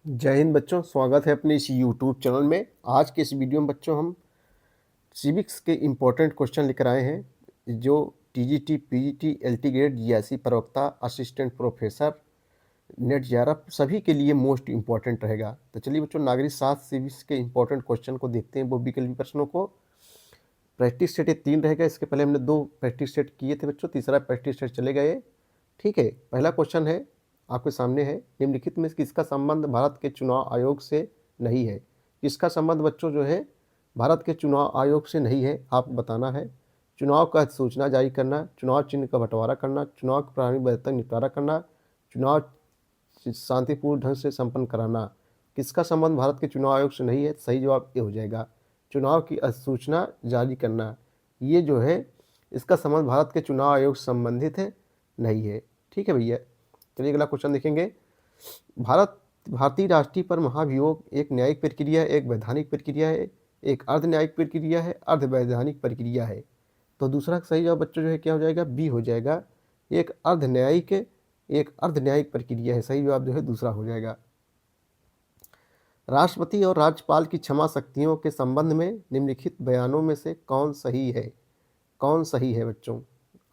जय हिंद बच्चों, स्वागत है अपने इस यूट्यूब चैनल में। आज के इस वीडियो में बच्चों हम सिविक्स के इम्पोर्टेंट क्वेश्चन लेकर आए हैं जो TGT, PGT, LT grade, GIC प्रवक्ता, असिस्टेंट प्रोफेसर, नेट जेआरएफ सभी के लिए मोस्ट इम्पोर्टेंट रहेगा। तो चलिए बच्चों, नागरिक शास्त्र सिविक्स के इम्पोर्टेंट क्वेश्चन को देखते हैं, वो विकल्प प्रश्नों को। प्रैक्टिस सेट ये 3 रहेगा। इसके पहले हमने 2 प्रैक्टिस सेट किए थे बच्चों, तीसरा प्रैक्टिस सेट चलेगा ये। ठीक है, पहला क्वेश्चन है आपके सामने है, निम्नलिखित में किसका संबंध भारत के चुनाव आयोग से नहीं है। किसका संबंध बच्चों जो है भारत के चुनाव आयोग से नहीं है, आपको बताना है। चुनाव का सूचना जारी करना, चुनाव चिन्ह का बंटवारा करना, चुनाव के प्रारंभिक वैधता निपटारा करना, चुनाव शांतिपूर्ण ढंग से संपन्न कराना। किसका संबंध भारत के चुनाव आयोग से नहीं है? सही जवाब ये हो जाएगा, चुनाव की अधिसूचना जारी करना। ये जो है इसका संबंध भारत के चुनाव आयोग से संबंधित है, नहीं है। ठीक है भैया, चलिए अगला क्वेश्चन देखेंगे। भारतीय राष्ट्रीय पर महाभियोग एक न्यायिक प्रक्रिया है, एक वैधानिक प्रक्रिया है, एक अर्ध न्यायिक प्रक्रिया है, अर्ध वैधानिक प्रक्रिया है। तो दूसरा सही जवाब बच्चों जो है क्या हो जाएगा? बी हो जाएगा, एक अर्ध न्यायिक एक अर्ध न्यायिक प्रक्रिया है। सही जवाब जो है दूसरा हो जाएगा। राष्ट्रपति और राज्यपाल की क्षमा शक्तियों के संबंध में निम्नलिखित बयानों में से कौन सही है? कौन सही है बच्चों,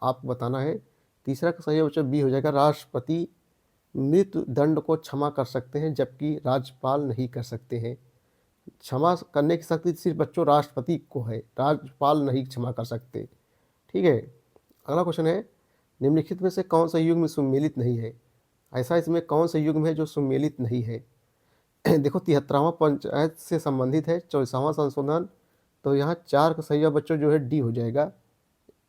आपको बताना है। तीसरा का सही है बच्चों बी हो जाएगा, राष्ट्रपति मृत्यु दंड को क्षमा कर सकते हैं जबकि राज्यपाल नहीं कर सकते हैं। क्षमा करने की शक्ति सिर्फ बच्चों राष्ट्रपति को है, राज्यपाल नहीं क्षमा कर सकते। ठीक है, अगला क्वेश्चन है, निम्नलिखित में से कौन सा युग्म सुमेलित नहीं है? ऐसा इसमें कौन सा युग्म है जो सुमेलित नहीं है? देखो, 73वां पंचायत से संबंधित है, 24वां संशोधन। तो यहाँ 4 का सही जवाब बच्चों जो है डी हो जाएगा।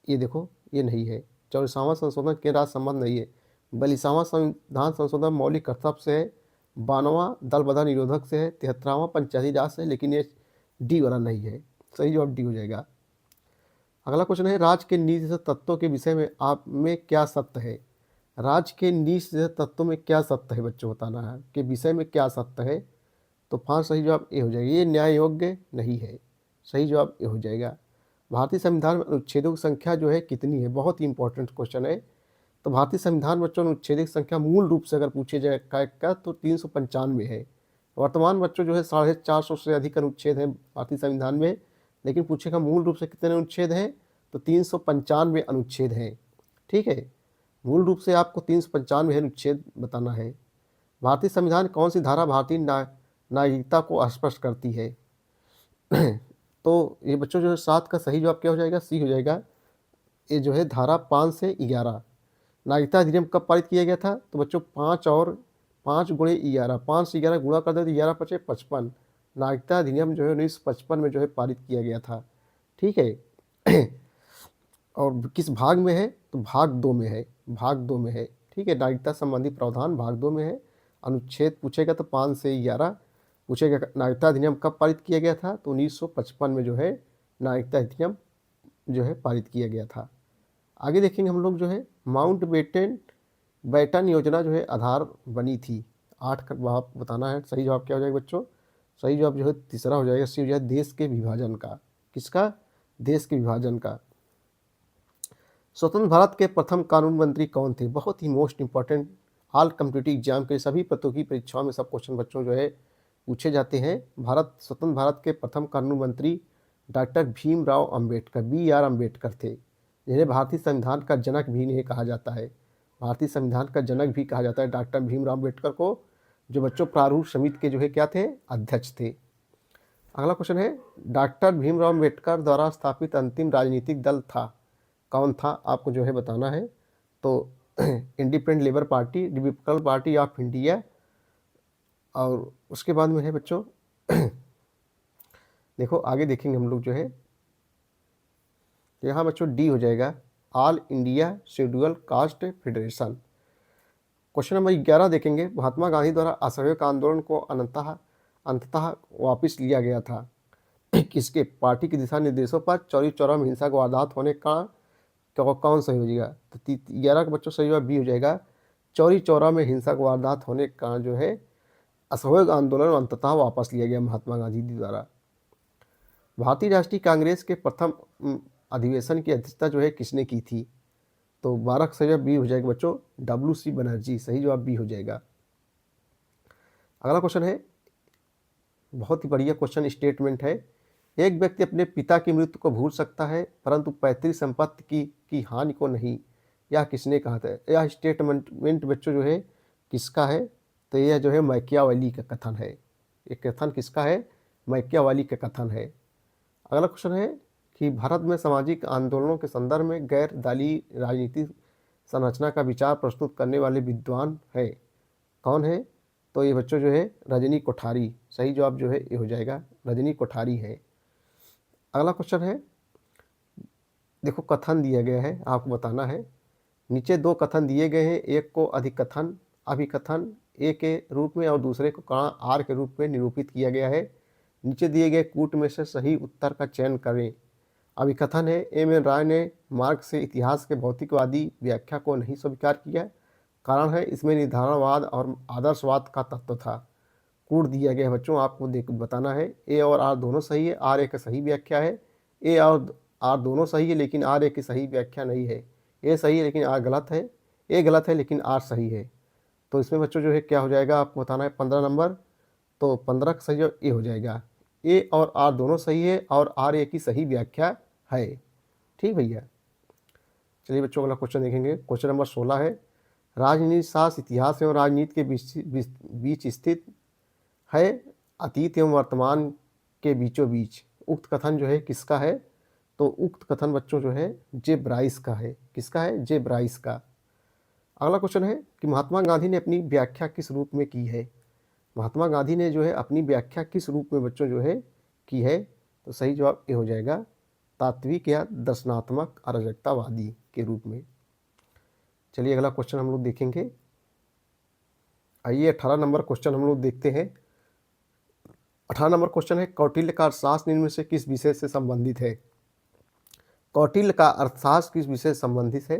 ये देखो, ये नहीं है, 24वां संशोधन के राज संबंध नहीं है। 42वां संविधान संशोधन मौलिक कर्तव्य से है, 92वां दल बदल निरोधक से है, 73वां पंचायती राज से है, लेकिन ये डी वाला नहीं है। सही जवाब डी हो जाएगा। अगला क्वेश्चन है, राज्य के नीति तत्वों के विषय में आप में क्या सत्य है? राज्य के नीति तत्वों में क्या सत्य है बच्चों, बताना है कि विषय में क्या सत्य है। तो 5 सही जवाब ए हो जाएगा, ये न्याय योग्य नहीं है। सही जवाब ए हो जाएगा। भारतीय संविधान में अनुच्छेदों की संख्या जो है कितनी है? बहुत ही इंपॉर्टेंट क्वेश्चन है। तो भारतीय संविधान बच्चों अनुच्छेद की संख्या मूल रूप से अगर पूछे जाएगा तो 395 है। वर्तमान बच्चों जो है 450 से अधिक अनुच्छेद हैं भारतीय संविधान में, लेकिन पूछेगा मूल रूप से कितने अनुच्छेद हैं, तो 395 अनुच्छेद हैं। ठीक है, मूल रूप से आपको 395 अनुच्छेद बताना है। भारतीय संविधान कौन सी धारा भारतीय नागरिकता को स्पष्ट करती है? तो ये बच्चों जो है 7 का सही जवाब क्या हो जाएगा? सी हो जाएगा। ये जो है धारा 5 से 11। नागरिकता अधिनियम कब पारित किया गया था? तो बच्चों 5 और 5 गुणे 11, 5 से 11 गुणा कर दे तो 11 पचे 55। नागरिकता अधिनियम जो है 1955 में जो है पारित किया गया था। ठीक है। और किस भाग में है? तो भाग 2 में है, भाग 2 में है। ठीक है, नागरिकता संबंधी प्रावधान भाग 2 में है। अनुच्छेद पूछेगा तो 5 से 11 पूछेगा। नागरिकता अधिनियम कब पारित किया गया था? तो 1955 में जो है नागरिकता अधिनियम जो है पारित किया गया था। आगे देखेंगे हम लोग जो है, माउंट बेटन बैटन योजना जो है आधार बनी थी। 8 का जवाब बताना है। सही जवाब क्या हो जाएगा बच्चों? सही जवाब जो है तीसरा हो जाएगा, सी हो जाएगा, देश के विभाजन का। किसका? देश के विभाजन का। स्वतंत्र भारत के प्रथम कानून मंत्री कौन थे? बहुत ही most important, all competitive exam के सभी प्रतियोगी परीक्षाओं में सब क्वेश्चन बच्चों जो है पूछे जाते हैं। स्वतंत्र भारत के प्रथम कानून मंत्री डॉक्टर भीमराव अंबेडकर, BR अम्बेडकर थे, जिन्हें भारतीय संविधान का जनक भी नहीं कहा जाता है। भारतीय संविधान का जनक भी कहा जाता है डॉक्टर भीमराव अम्बेडकर को, जो बच्चों प्रारूप समिति के जो है क्या थे? अध्यक्ष थे। अगला क्वेश्चन है, डॉक्टर भीमराव अम्बेडकर द्वारा स्थापित अंतिम राजनीतिक दल था, कौन था? आपको जो है बताना है। तो independent labour party, Republican party of India, और उसके बाद में है बच्चों देखो आगे देखेंगे हम लोग जो है, यहाँ बच्चों डी हो जाएगा, all India schedule caste federation. Question number 11 देखेंगे, महात्मा गांधी द्वारा असहयोग आंदोलन को अंततः वापस लिया गया था किसके? पार्टी के दिशा निर्देशों पर। चौरी चौरा में हिंसा को वारदात होने का कौन सही हो जाएगा? तो 11 का बच्चों सही जवाब बी हो जाएगा, चौरी चौरा में हिंसा को वारदात होने का जो है असहयोग आंदोलन अंततः वापस लिया गया महात्मा गांधी जी द्वारा। भारतीय राष्ट्रीय कांग्रेस के प्रथम अधिवेशन की अध्यक्षता जो है किसने की थी? तो 12 का सही जवाब बी हो जाएगा बच्चों, WC बनर्जी। सही जवाब बी हो जाएगा। अगला क्वेश्चन है, बहुत ही बढ़िया क्वेश्चन स्टेटमेंट है। एक व्यक्ति अपने पिता की मृत्यु को भूल सकता है परंतु पैतृक संपत्ति की हानि को नहीं, यह किसने कहा था? यह स्टेटमेंट बच्चों जो है किसका है? तो यह जो है मैकियावेली का कथन है। ये कथन किसका है? मैकियावेली का कथन है। अगला क्वेश्चन है कि भारत में सामाजिक आंदोलनों के संदर्भ में गैर दलीय राजनीतिक संरचना का विचार प्रस्तुत करने वाले विद्वान है, कौन है? तो ये बच्चों जो है रजनी कोठारी, सही जवाब जो है ये हो जाएगा रजनी कोठारी है। अगला क्वेश्चन है, देखो कथन दिया गया है, आपको बताना है। नीचे दो कथन दिए गए हैं, एक को अधिकथन अभिकथन ए के रूप में और दूसरे को कण आर के रूप में निरूपित किया गया है। नीचे दिए गए कूट में से सही उत्तर का चयन करें। अभिकथन है, एम एन राय ने मार्क्स से इतिहास के भौतिकवादी व्याख्या को नहीं स्वीकार किया, कारण है इसमें निर्धारणवाद और आदर्शवाद का तत्व था। कूट दिया गया है बच्चों, आपको बताना है। ए और आर दोनों सही है, आर ए का सही व्याख्या है। ए और आर दोनों सही है लेकिन आर ए की सही व्याख्या नहीं है। ए सही है लेकिन आर गलत है, ए गलत है लेकिन आर सही है। तो इसमें बच्चों जो है क्या हो जाएगा, आपको बताना है 15 नंबर। तो 15 का सही जो ए हो जाएगा। ए और आर दोनों सही है और आर ए की सही व्याख्या है। ठीक भैया, चलिए बच्चों अगला क्वेश्चन देखेंगे। क्वेश्चन नंबर 16 है, राजनीति शास्त्र इतिहास एवं राजनीति के बीच स्थित है, अतीत एवं वर्तमान के बीचों बीच। उक्त कथन जो है किसका है? तो उक्त कथन बच्चों जो है जे ब्राइस का है। किसका है? जे ब्राइस का। अगला क्वेश्चन है कि महात्मा गांधी ने अपनी व्याख्या किस रूप में की है? महात्मा गांधी ने जो है अपनी व्याख्या किस रूप में बच्चों जो है की है? तो सही जवाब ये हो जाएगा तात्विक या दर्शनात्मक अराजकतावादी के रूप में। चलिए अगला क्वेश्चन हम लोग देखेंगे। आइए 18 नंबर क्वेश्चन हम लोग देखते हैं। 18 नंबर क्वेश्चन है, कौटिल्य का अर्थशास्त्र निम्न में से किस विषय से संबंधित है? कौटिल्य का अर्थशास्त्र किस विषय से संबंधित है?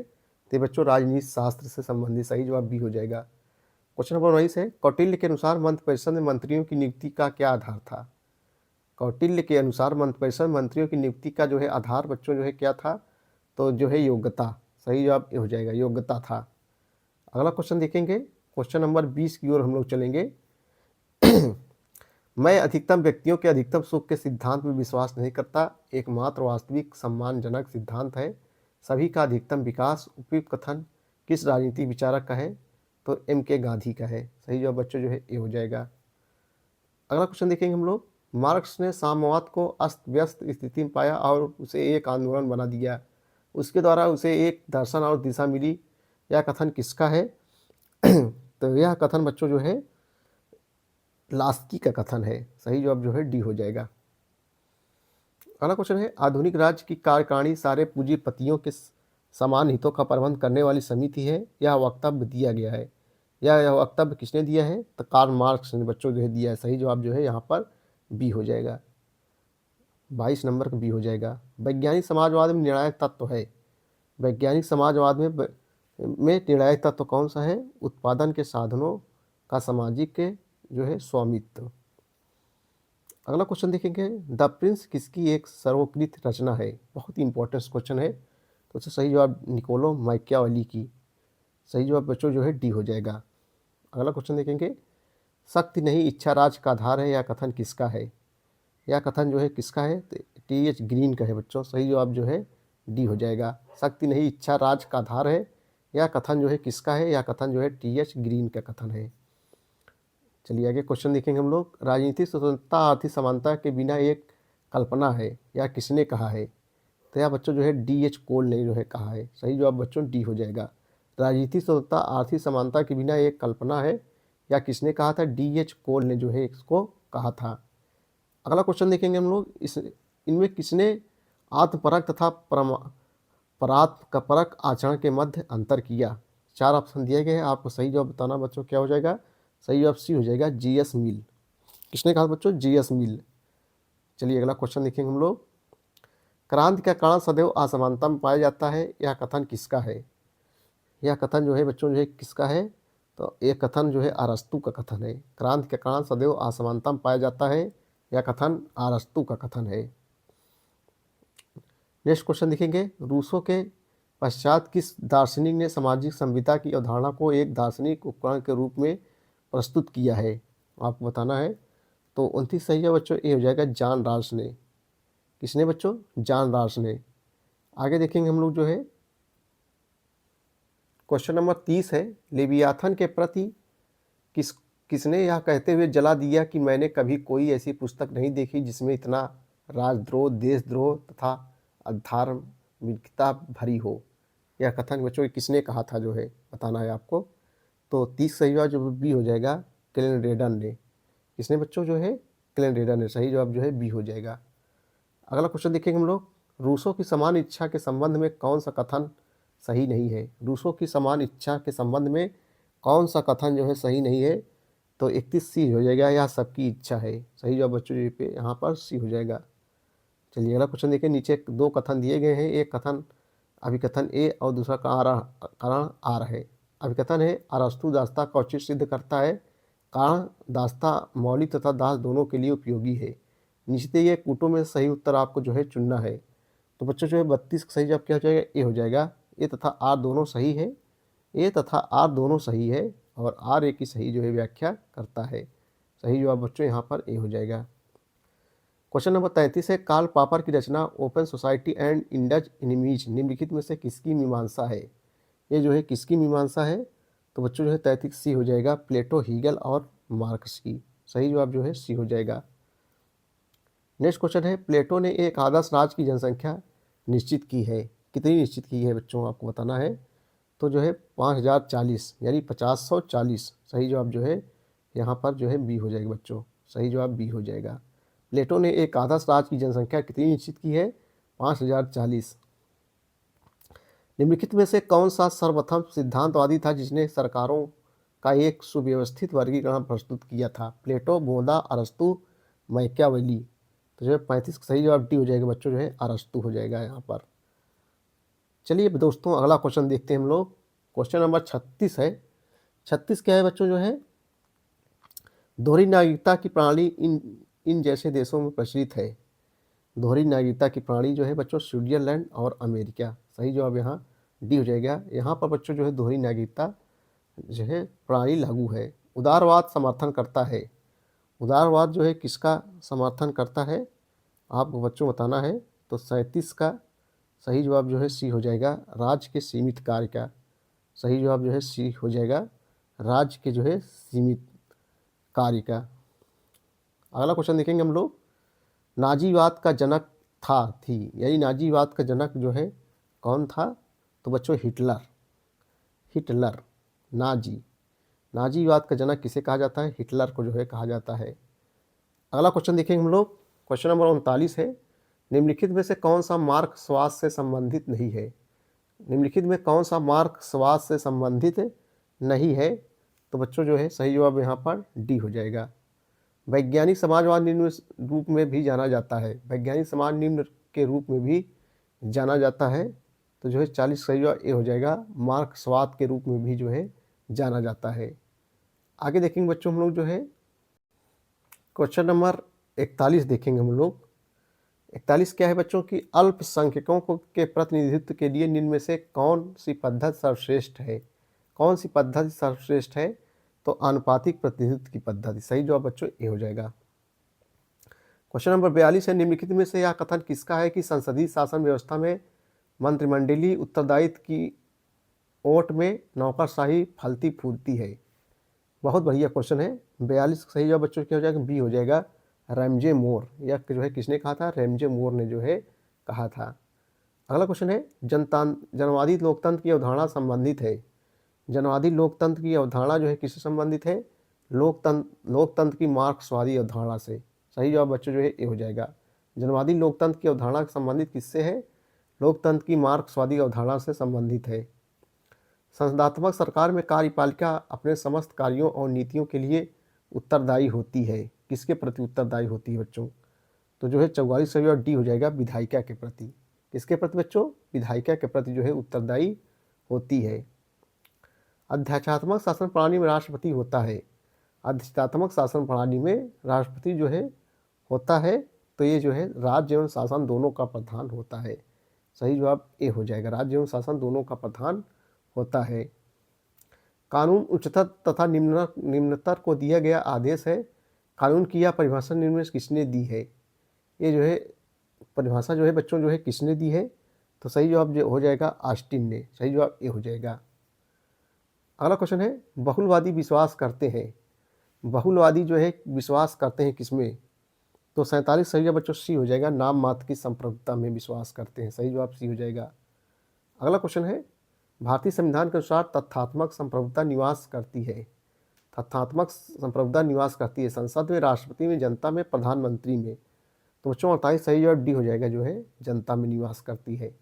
तो बच्चों राजनीति शास्त्र से संबंधित, सही जवाब बी हो जाएगा। क्वेश्चन नंबर 19 है, कौटिल्य के अनुसार मंत्रिपरिषद में मंत्रियों की नियुक्ति का क्या आधार था? कौटिल्य के अनुसार मंत्रिपरिषद मंत्रियों की नियुक्ति का जो है आधार बच्चों जो है क्या था? तो जो है योग्यता, सही जवाब ये हो जाएगा योग्यता था। अगला क्वेश्चन देखेंगे, क्वेश्चन नंबर 20 की ओर हम लोग चलेंगे। मैं अधिकतम व्यक्तियों के अधिकतम सुख के सिद्धांत में विश्वास नहीं करता, एकमात्र वास्तविक सम्मानजनक सिद्धांत है सभी का अधिकतम विकास। उपयुक्त कथन किस राजनीतिक विचारक का है? तो एम के गांधी का है। सही जवाब बच्चों जो है ये हो जाएगा। अगला क्वेश्चन देखेंगे हम लोग, मार्क्स ने साम्यवाद को अस्त व्यस्त स्थिति में पाया और उसे एक आंदोलन बना दिया, उसके द्वारा उसे एक दर्शन और दिशा मिली, यह कथन किसका है? तो यह कथन बच्चों जो है लास्की का कथन है। सही जवाब जो है डी हो जाएगा। अगला क्वेश्चन है, आधुनिक राज्य की कार्यकारिणी सारे पूंजीपतियों के समान हितों का प्रबंध करने वाली समिति है, यह वक्तव्य दिया गया है। यह वक्तव्य किसने दिया है? तो कार्ल मार्क्स ने बच्चों जो है दिया है। सही जवाब जो है यहाँ पर बी हो जाएगा। 22 नंबर का बी हो जाएगा। वैज्ञानिक समाजवाद में निर्णायक तत्व है। वैज्ञानिक समाजवाद में निर्णायक तत्व कौन सा है? उत्पादन के साधनों का सामाजिक के जो है स्वामित्व। अगला क्वेश्चन देखेंगे, द प्रिंस किसकी एक सर्वोकृत रचना है? बहुत ही इंपॉर्टेंट क्वेश्चन है। तो उससे सही जवाब निकोलो मैकियावेली की। सही जवाब बच्चों जो है डी हो जाएगा। अगला क्वेश्चन देखेंगे, शक्ति नहीं इच्छा राज का आधार है, यह कथन किसका है? यह कथन जो है किसका है? तो टी एच ग्रीन का है बच्चों। सही जवाब जो है डी हो जाएगा। शक्ति नहीं इच्छा राज का आधार है, यह कथन जो है किसका है? यह कथन जो है टी एच ग्रीन का कथन है। चलिए आगे क्वेश्चन देखेंगे हम लोग, राजनीतिक स्वतंत्रता आर्थिक समानता के बिना एक कल्पना है, यह किसने कहा है? तो यह बच्चों जो है डी एच कोल ने जो है कहा है। सही जवाब बच्चों डी हो जाएगा। राजनीतिक स्वतंत्रता आर्थिक समानता के बिना एक कल्पना है, या किसने कहा था? डी एच कोल ने जो है इसको कहा था। अगला क्वेश्चन देखेंगे हम लोग, इनमें किसने आत्मपरक तथा परात्परक आचरण के मध्य अंतर किया? 4 ऑप्शन दिए गए हैं, आपको सही जवाब बताना बच्चों क्या हो जाएगा? सही जवाब सी हो जाएगा, जी एस मिल। किसने कहा बच्चों? जी एस मिल। चलिए अगला क्वेश्चन देखेंगे हम लोग, क्रांति का कारण सदैव असमानता में पाया जाता है, यह कथन किसका है? यह कथन जो है बच्चों जो है किसका है? तो यह कथन जो है अरस्तु का कथन है। क्रांति का कारण सदैव असमानता में पाया जाता है, यह कथन अरस्तु का कथन है। नेक्स्ट क्वेश्चन देखेंगे, रूसो के पश्चात किस दार्शनिक ने सामाजिक संविदा की अवधारणा को एक दार्शनिक उपकरण के रूप में प्रस्तुत किया है? आपको बताना है। तो 29 सही है बच्चों, ये हो जाएगा जॉन राल्स ने। किसने बच्चों? जॉन राल्स ने। आगे देखेंगे हम लोग जो है क्वेश्चन नंबर 30 है, लेवियाथन के प्रति किस किसने यह कहते हुए जला दिया कि मैंने कभी कोई ऐसी पुस्तक नहीं देखी जिसमें इतना राजद्रोह, देशद्रोह तथा अधार्मिकता भरी हो। यह कथन बच्चों किसने कहा था जो है बताना है आपको। तो 30 सही जवाब जो बी हो जाएगा क्लेनरेडन ने। किसने बच्चों जो है? क्लेनरेडन ने। सही जवाब जो है बी हो जाएगा। अगला क्वेश्चन देखेंगे हम लोग, रूसों की समान इच्छा के संबंध में कौन सा कथन सही नहीं है? रूसों की समान इच्छा के संबंध में कौन सा कथन जो है सही नहीं है? तो 31 सी हो जाएगा, यह सबकी इच्छा है। सही जवाब बच्चों जो पे यहाँ पर सी हो जाएगा। चलिए अगला क्वेश्चन देखिए, नीचे दो कथन दिए गए हैं, एक कथन अभिकथन ए और दूसरा कारण आर है। अभिकथन है अरस्तु दास्ता का औचित्य सिद्ध करता है। कारण दास्ता मौलिक तथा दास दोनों के लिए उपयोगी है। नीचे ये कूटों में सही उत्तर आपको जो है चुनना है। तो बच्चों जो है 32 सही जवाब क्या हो जाएगा? ए हो जाएगा। ए तथा आर दोनों सही है। ए तथा आर दोनों सही है और आर ए की सही जो है व्याख्या करता है। सही जवाब बच्चों यहाँ पर ए हो जाएगा। क्वेश्चन नंबर 33 है, कार्ल पॉपर की रचना ओपन सोसाइटी एंड इंडज इनिमीज निम्नलिखित में से किसकी मीमांसा है? ये जो है किसकी मीमांसा है? तो बच्चों जो है 33 सी हो जाएगा, प्लेटो, हीगल और मार्क्स की। सही जवाब जो है सी हो जाएगा। नेक्स्ट क्वेश्चन है, प्लेटो ने एक आदर्श राज्य की जनसंख्या निश्चित की है। कितनी निश्चित की है बच्चों आपको बताना है। तो जो है 5040 यानी 5040। सही जवाब जो है यहाँ पर जो है बी हो जाएगा बच्चों। सही जवाब बी हो जाएगा। प्लेटो ने एक आदर्श राज्य की जनसंख्या कितनी निश्चित की है? 5040। निम्नलिखित में से कौन सा सर्वप्रथम सिद्धांतवादी था जिसने सरकारों का एक सुव्यवस्थित वर्गीकरण प्रस्तुत किया था? प्लेटो, बोधा, अरस्तु, मैकियावेली। तो जो है 35 सही जवाब डी हो जाएगा बच्चों, जो है अरस्तु हो जाएगा यहाँ पर। चलिए दोस्तों अगला क्वेश्चन देखते हैं हम लोग। क्वेश्चन नंबर 36 है। 36 क्या है बच्चों जो है, दोहरी नागरिकता की प्रणाली इन जैसे देशों में प्रचलित है। दोहरी नागरिकता की प्रणाली जो है बच्चों स्विट्जरलैंड और अमेरिका। सही जवाब यहाँ डी हो जाएगा। यहाँ पर बच्चों जो है दोहरी नागरिकता जो है प्रणाली लागू है। उदारवाद समर्थन करता है। उदारवाद जो है किसका समर्थन करता है आपको बच्चों बताना है। तो 37 का सही जवाब जो है सी हो जाएगा, राज्य के सीमित कार्य का। सही जवाब जो है सी हो जाएगा, राज्य के जो है सीमित कार्य का। अगला क्वेश्चन देखेंगे हम लोग, नाजीवाद का जनक थी यानी नाजीवाद का जनक जो है कौन था? तो बच्चों हिटलर। हिटलर नाजीवाद का जनक किसे कहा जाता है? हिटलर को जो है कहा जाता है। अगला क्वेश्चन देखेंगे हम लोग, क्वेश्चन नंबर 39 है, निम्नलिखित में से कौन सा मार्ग स्वास्थ्य से संबंधित नहीं है? निम्नलिखित में कौन सा मार्ग स्वास्थ्य से संबंधित नहीं है? तो बच्चों जो है सही जवाब यहाँ पर डी हो जाएगा। वैज्ञानिक समाजवाद निम्न रूप में भी जाना जाता है। वैज्ञानिक समाज निम्न के रूप में भी जाना जाता है। तो जो है 40 सही जवाब ए हो जाएगा, मार्क्सवाद के रूप में भी जो है जाना जाता है। आगे देखेंगे बच्चों हम लोग जो है क्वेश्चन नंबर 41 देखेंगे हम लोग। 41 क्या है बच्चों की, अल्पसंख्यकों को के प्रतिनिधित्व के लिए निम्न में से कौन सी पद्धति सर्वश्रेष्ठ है? कौन सी पद्धति सर्वश्रेष्ठ है? तो आनुपातिक प्रतिनिधित्व की पद्धति। सही जवाब बच्चों ए हो जाएगा। क्वेश्चन नंबर 42 है, निम्नलिखित में से यह कथन किसका है कि संसदीय शासन व्यवस्था में मंत्रिमंडलीय उत्तरदायित्व की ओट में नौकरशाही फलती फूलती है? बहुत बढ़िया क्वेश्चन है। 42 सही जवाब बच्चों क्या हो जाएगा? बी हो जाएगा, रैमजे मोर। यह जो है किसने कहा था? रैमजे मोर ने जो है कहा था। अगला क्वेश्चन है, जनवादी लोकतंत्र की अवधारणा संबंधित है। जनवादी लोकतंत्र की अवधारणा जो है किससे संबंधित है? लोकतंत्र की मार्क्सवादी अवधारणा से। सही जवाब बच्चों जो है ए हो जाएगा। जनवादी लोकतंत्र की अवधारणा संबंधित किससे है? लोकतंत्र की मार्क्सवादी अवधारणा से संबंधित है। संसदात्मक सरकार में कार्यपालिका अपने समस्त कार्यों और नीतियों के लिए उत्तरदायी होती है। किसके प्रति उत्तरदायी होती है बच्चों? तो जो है 44 सही और डी हो जाएगा, विधायिका के प्रति। किसके प्रति बच्चों? विधायिका के प्रति जो है उत्तरदायी होती है। अध्यात्मक शासन प्रणाली में राष्ट्रपति होता है। अध्यात्मक शासन प्रणाली में राष्ट्रपति जो है होता है। तो ये जो है राज्य एवं शासन दोनों का प्रधान होता है। सही जवाब ए हो जाएगा, राज्य एवं शासन दोनों का प्रधान होता है। कानून उच्चतर तथा निम्नतर को दिया गया आदेश है। कानून की यह परिभाषा निम्न में से किसने दी है? ये जो है परिभाषा जो है बच्चों जो है किसने दी है? तो सही जवाब जो हो जाएगा ऑस्टिन ने। सही जवाब ये हो जाएगा। अगला क्वेश्चन है, बहुलवादी विश्वास करते हैं। बहुलवादी जो है विश्वास करते हैं किसमें? तो 47 सही जवाब बच्चों सी हो जाएगा। नाम मात्र की संप्रभुता में विश्वास करते हैं। सही जवाब सी हो जाएगा। अगला क्वेश्चन है, भारतीय संविधान के अनुसार तथ्यात्मक संप्रभुता निवास करती है। तथ्यात्मक संप्रभुता निवास करती है संसद में, राष्ट्रपति में, जनता में, प्रधानमंत्री में। तो बच्चों 48 सही जवाब डी हो जाएगा, जो है जनता में निवास करती है।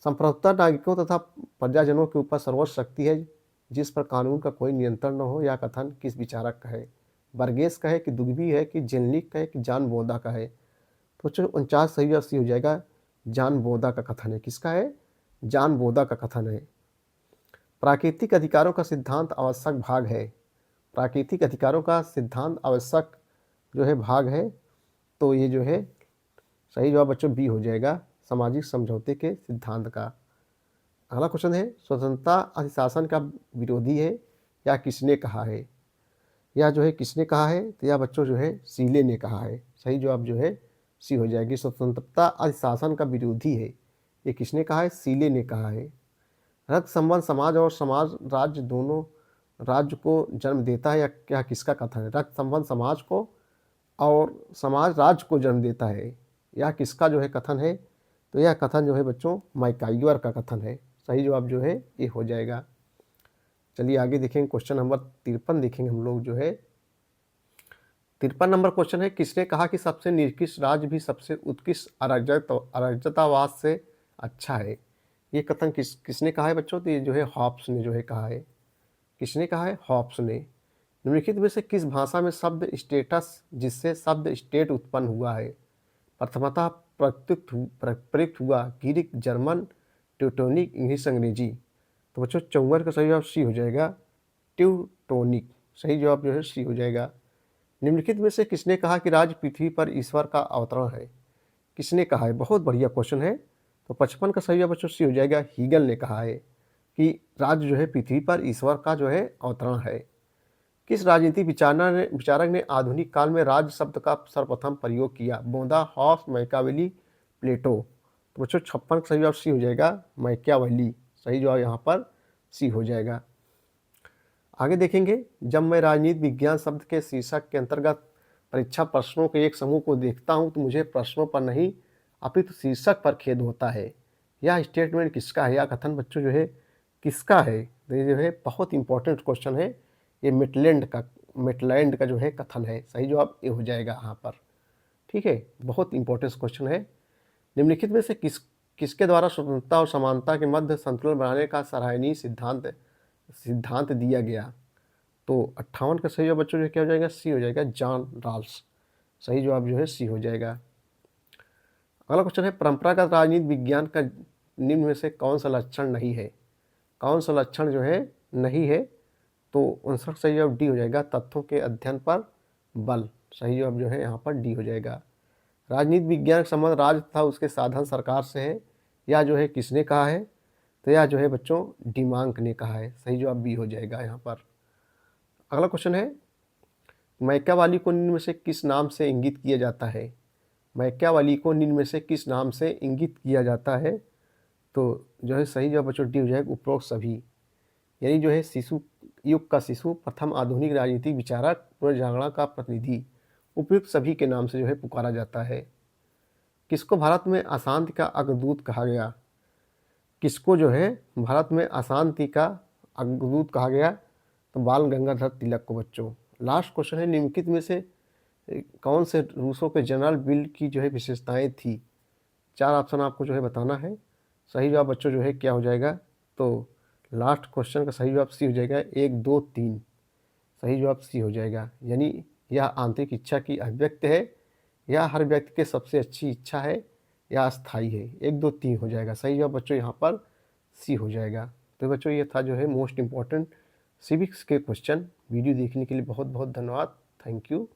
संप्रभुता नागरिकों तथा प्रजाजनों के ऊपर सर्वोच्च शक्ति है जिस पर कानून का कोई नियंत्रण न हो। यह कथन किस विचारक का है? बर्गेस का है कि दुग्बी है कि जेनलिक का है कि जॉन बोदा का है? तो बच्चों 49 सही जवाब सी हो जाएगा। जॉन बोदा का कथन है। किसका है? जॉन बोदा का कथन है। प्राकृतिक अधिकारों का सिद्धांत आवश्यक भाग है। प्राकृतिक अधिकारों का सिद्धांत आवश्यक जो है भाग है। तो ये जो है सही जवाब बच्चों बी हो जाएगा, सामाजिक समझौते के सिद्धांत का। अगला क्वेश्चन है, स्वतंत्रता अधिशासन का विरोधी है या किसने कहा है? या जो है किसने कहा है? तो यह बच्चों जो है सीले ने कहा है। सही जवाब जो है सी हो जाएगी। स्वतंत्रता अधिशासन का विरोधी है, ये किसने कहा है? सीले ने कहा है। रक्त संबंध समाज और समाज राज्य दोनों राज्य को जन्म देता है, या क्या किसका कथन है? रक्त संबंध समाज को और समाज राज्य को जन्म देता है, यह किसका जो है कथन है? तो यह कथन जो है बच्चों मैकाइवर का कथन है। सही जवाब जो है ये हो जाएगा। चलिए आगे देखेंगे, क्वेश्चन नंबर 53 देखेंगे हम लोग जो है। 53 नंबर क्वेश्चन है, किसने कहा कि सबसे निकृष्ट राज्य भी सबसे उत्कृष्ट अराजकतावाद से अच्छा है? ये कथन किसने कहा है बच्चों? तो ये जो है हॉब्स ने जो है कहा है। किसने कहा है? हॉब्स ने। निम्नलिखित में से किस भाषा में शब्द स्टेटस जिससे शब्द स्टेट उत्पन्न हुआ है प्रथमतः प्रयुक्त हुआ? ग्रीक, जर्मन, ट्यूटोनिक, इंग्लिश, अंग्रेजी। तो बच्चों 54 का सही जवाब सी हो जाएगा, ट्यूटोनिक। सही जवाब जो है सी हो जाएगा। निम्नलिखित में से किसने कहा कि राज्य पृथ्वी पर ईश्वर का अवतरण है? किसने कहा है? बहुत बढ़िया क्वेश्चन है। तो 55 का सही जवाब बच्चों सी हो जाएगा, हीगल ने कहा है कि राज्य जो है पृथ्वी पर ईश्वर का जो है अवतरण है। किस राजनीतिक विचारक ने आधुनिक काल में राज्य शब्द का सर्वप्रथम प्रयोग किया? बोधा, हॉब्स, मैकावेली, प्लेटो। तो बच्चों 56 का सही जवाब सी हो जाएगा, मैकियावेली। सही जवाब यहाँ पर सी हो जाएगा। आगे देखेंगे, जब मैं राजनीति विज्ञान शब्द के शीर्षक के अंतर्गत परीक्षा प्रश्नों के एक समूह को देखता हूँ तो मुझे प्रश्नों पर नहीं अपितु शीर्षक पर खेद होता है। यह स्टेटमेंट किसका है? यह कथन बच्चों जो है किसका है? तो ये जो है बहुत इंपॉर्टेंट क्वेश्चन है। ये मेटलैंड का जो है कथन है। सही जवाब ये हो जाएगा यहाँ पर। ठीक है, बहुत इंपॉर्टेंट क्वेश्चन है। निम्नलिखित में से किसके द्वारा स्वतंत्रता और समानता के मध्य संतुलन बनाने का सराहनीय सिद्धांत दिया गया? तो 58 का सही जवाब बच्चों जो क्या हो जाएगा? सी हो जाएगा, जॉन रॉल्स। सही जवाब जो है सी हो जाएगा। अगला क्वेश्चन है, परंपरागत राजनीति विज्ञान का निम्न में से कौन सा लक्षण नहीं है? कौन सा लक्षण जो है नहीं है? तो 59 सही जवाब डी हो जाएगा, तथ्यों के अध्ययन पर बल। सही जवाब जो है यहाँ पर डी हो जाएगा। राजनीति विज्ञान का संबंध राज्य तथा उसके साधन सरकार से है, या जो है किसने कहा है? तो यह जो है बच्चों डिमांक ने कहा है। सही जवाब बी हो जाएगा यहाँ पर। अगला क्वेश्चन है, मैकियावेली को निम्न में से किस नाम से इंगित किया जाता है? मैकियावेली को निम्न में से किस नाम से इंगित किया जाता है? तो जो है सही जवाब बच्चों डी हो जाएगा, उपरोक्त सभी। यानी जो है शिशु युग का शिशु, प्रथम आधुनिक राजनीतिक विचारक, पुनर्जागरण का प्रतिनिधि, उपयुक्त सभी के नाम से जो है पुकारा जाता है। किसको भारत में अशांति का अग्रदूत कहा गया? किसको जो है भारत में अशांति का अग्रदूत कहा गया? तो बाल गंगाधर तिलक को बच्चों। लास्ट क्वेश्चन है, निम्नलिखित में से कौन से रूसों के जनरल बिल की जो है विशेषताएं थी? 4 ऑप्शन आपको जो है बताना है। सही जवाब बच्चों जो है क्या हो जाएगा? तो लास्ट क्वेश्चन का सही जवाब सी हो जाएगा, 1, 2, 3। सही जवाब सी हो जाएगा। यानी यह आंतरिक इच्छा की अभिव्यक्ति है, या हर व्यक्ति की सबसे अच्छी इच्छा है, या अस्थायी है। 1, 2, 3 हो जाएगा। सही जवाब बच्चों यहाँ पर सी हो जाएगा। तो बच्चों ये था जो है मोस्ट इम्पॉर्टेंट सिविक्स के क्वेश्चन। वीडियो देखने के लिए बहुत बहुत धन्यवाद। Thank you.